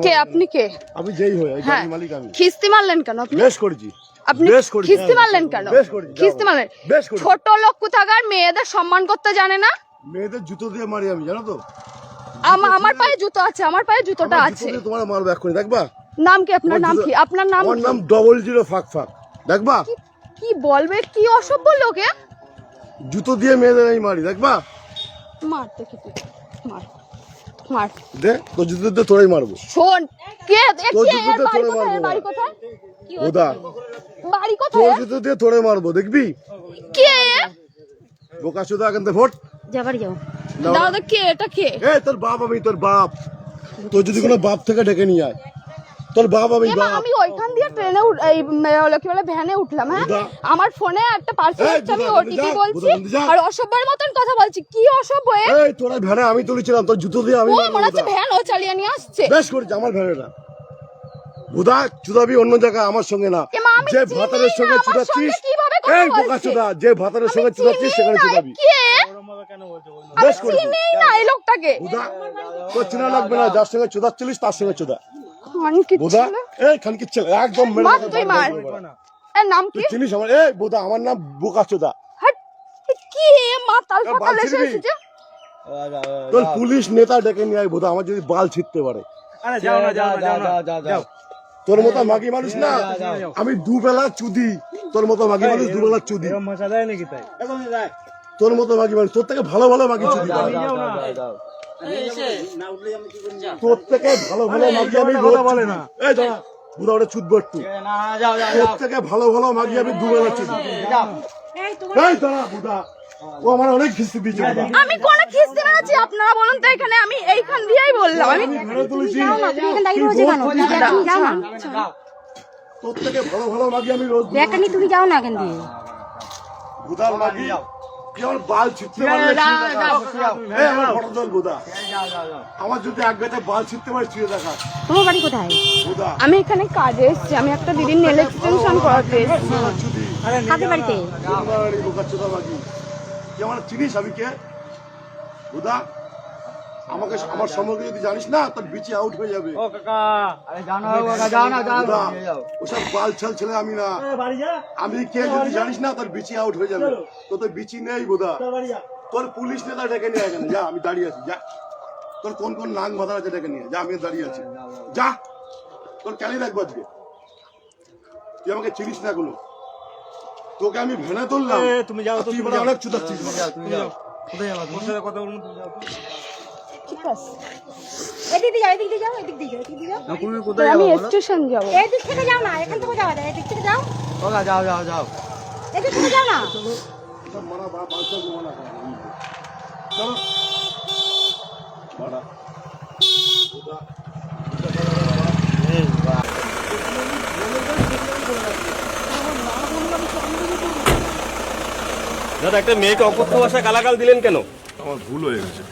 কে আপনি? কে আমি যেই হই গাড়ির মালিক আমি। খিস্তি মারলেন কেন আপনি? বেশ করেছি। আপনি খিস্তি মারলেন কেন? খিস্তি মারলেন? ছোট লোক কোথাকার, মেয়েদের সম্মান করতে জানে না। মেয়েদের জুতো দিয়ে মারি আমি, জানো তো? আমার পায়ে জুতো আছে, আমার পায়ে জুতোটা আছে। তোমার মারবো এক্ষুনি, দেখবা? নাম কি আপনার? নাম কি আপনার? নাম আমার নাম 00 ফাঁক ফাঁক, দেখবা? কি বলবে? কি অসভ্য লোকে। জুতো দিয়ে মেয়েদের আমি মারি, দেখবা? মারতে কি মার মার দে তো জুতো দিয়ে তোরাই মারবো। শোন, কে বাড়ি কোথায়? ওদা বাড়ি কোথায়? তোর জুতো দিয়ে তোরে মারবো, দেখবি? কে? বোকা চোদা, এখান থেকে ভোট যাবার যাও। দাদা কে? এটা কে? তোর বাপ আমি, তোর বাপ। তোর যদি কোনো বাপ থেকে ডেকে নিয়ে আয়, তোর বাপ আমি। আমি ওইখান দিয়ে ট্রেনে কি বলে ভ্যানে উঠলাম। হ্যাঁ, আমার ফোনে একটা পার্সেল আসছে, আমি ওটিপি বলছি আর অসভ্যের মতন কথা বলছি। কি অসভ্য? এই তোরা ভ্যানে আমি তুলেছিলাম, তোর জুতো দিয়ে আমি। ও মনে হচ্ছে ভ্যান ও চালিয়ে নিয়ে আসছে। বেশ করেছে, আমার ভ্যানে না। বুদা চুদাবি অন্য জায়গায়, আমার সঙ্গে না। যে ভাতারের সঙ্গে চুদাচ্ছিস, এই বোকা চুদা, যে ভাতারের সঙ্গে চুদাচ্ছিস সেখানে চুদাবি। বেশ করেছি না এই লোকটাকে। বুদা তোর চেনা লাগবে না, যার সঙ্গে চুদাচ্ছিলিস তার সঙ্গে চুদা। বুদা এই খানকির ছেলে, একদম মেরে মার তুই মার। এর নাম কি? চিনিস আমার? এই বুদা, আমার নাম বোকা চুদা। কি মাতাল ফাতাল এসেছে? তোর পুলিশ নেতা ডেকে নিয়ে আয় বুদা, আমার যদি বাল ছিটতে পারে। আরে যাও না, যাও না, যাও। তোর মতো মাগি মানুষ না আমি, দুবেলা চুদি। তোর মতো মাগি মানুষ দুবেলা চুদি। এরকম মশা দেয় নাকি? তাই তোর মতো মাগি মানুষ, তোর থেকে ভালো ভালো মাগি চুদি। তোর থেকে ভালো ভালো মাগি আমি রোজ বলে না। এই দাঁড়া বুদা, ওটা চুদবো একটু। তোর থেকে ভালো ভালো মাগি আমি দুবেলা চুদি। এই দাঁড়া বুদা, ও আমার অনেক খিস্তি দিয়েছে। আমি কোন খিস্তি মেরেছি? আপনারা বলুন তো এখানে। আমি এইখান দিয়েই বললাম। আমি ভেড়া তুলেছি। তোর থেকে ভালো ভালো মাগি আমি রোজ। তুমি যাও না এখান দিয়ে। বুদার মাগি কি আমার বাল ছিটতে পারলে আমার ফটো তোল বুদা। আমার যদি এক গাছে বাল ছিটতে পারে ছুঁয়ে দেখা। তোমার বাড়ি কোথায়? বুদা আমি এখানে কাজে এসেছি। আমি একটা দিদির নেল এক্সটেনশন করাতে এসেছি। কাদের বাড়িতে? বোকা চোদা মাগি, কি আমার চিনিস আমি কে? বুদা আমাকে, আমার সম্পর্কে যদি জানিস না তোর বিচি আউট হয়ে যাবে। ও কাকা, আরে যাও না কাকা, যাও না, যাও। ওসব বাল ছাল ছেলে আমি না। আমি কে যদি জানিস না তোর বিচি আউট হয়ে যাবে। তো তোর বিচি নেই বুদা। তোর পুলিশ নেতা ডেকে নিয়ে এখানে যা, আমি দাঁড়িয়ে আছি। যা, তোর কোন কোন নাং ভাতা আছে ডেকে নিয়ে যা, আমি দাঁড়িয়ে আছি। যা, তোর ক্যালি রাখবো আজকে। তুই আমাকে চিনিস না গুলো, তোকে আমি ভেনে তুললাম। তুমি যাও, তুই বলে অনেক চুদাচ্ছিস। তুমি যাও। কোথায় যাবা? তোর সাথে কথা বলুন, তুমি যাও। ঠিক আছে, এদিক দিয়ে যাও, এদিক দিয়ে যাও, এদিক দিয়ে যাও, এদিক দিয়ে যাও। না তুমি কোথায় আমি যাবা? স্টেশন যাব। এদিক থেকে যাও না, এখান থেকে যাওয়া যায়। এদিক থেকে যাও, ওগা যাও, যাও, যাও। এদিক থেকে যাও না। সব মারা বাল ছাল মারা চলো মারা। দাদা, একটা মেয়েকে অকথ্য ভাষায় গালাগাল দিলেন কেন? আমার ভুল হয়ে গেছে।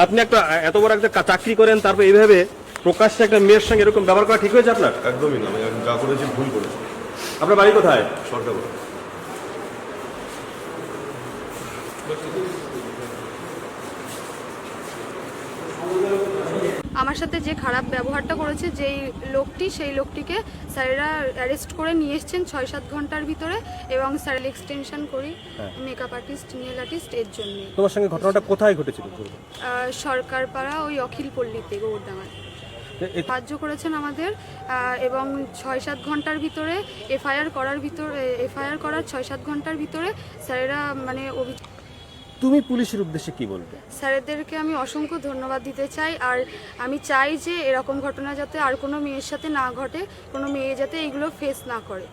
আপনি একটা এত বড় একটা চাকরি করেন, তারপর এইভাবে প্রকাশ্যে একটা মেয়ের সঙ্গে এরকম ব্যবহার করা ঠিক হয়েছে আপনার? একদমই না, আমি যা করেছি ভুল করেছি। আপনার বাড়ি কোথায়? সরকার আমার সাথে যে খারাপ ব্যবহারটা করেছে যেই লোকটি, সেই লোকটিকে স্যারেরা অ্যারেস্ট করে নিয়ে এসেছেন 6-7 ঘন্টার ভিতরে। এবং স্যারের এক্সটেনশন করি মেকআপ আর্টিস্ট, নেল আর্টিস্ট এর জন্য। তোমার সঙ্গে ঘটনাটা কোথায় ঘটেছিল? সরকারপাড়া ওই অখিল পল্লীতে, গৌরডাঙ্গায় সাহায্য করেছেন আমাদের। এবং 6-7 ঘন্টার ভিতরে এফআইআর করার 6-7 ঘন্টার ভিতরে স্যারেরা মানে তুমি পুলিশের উদ্দেশ্যে কি বলবে? স্যারেদেরকে আমি অসংখ্য ধন্যবাদ দিতে চাই। আর আমি চাই যে এরকম ঘটনা যাতে আর কোনো মেয়ের সাথে না ঘটে, কোনো মেয়ে যাতে এগুলো ফেস না করে।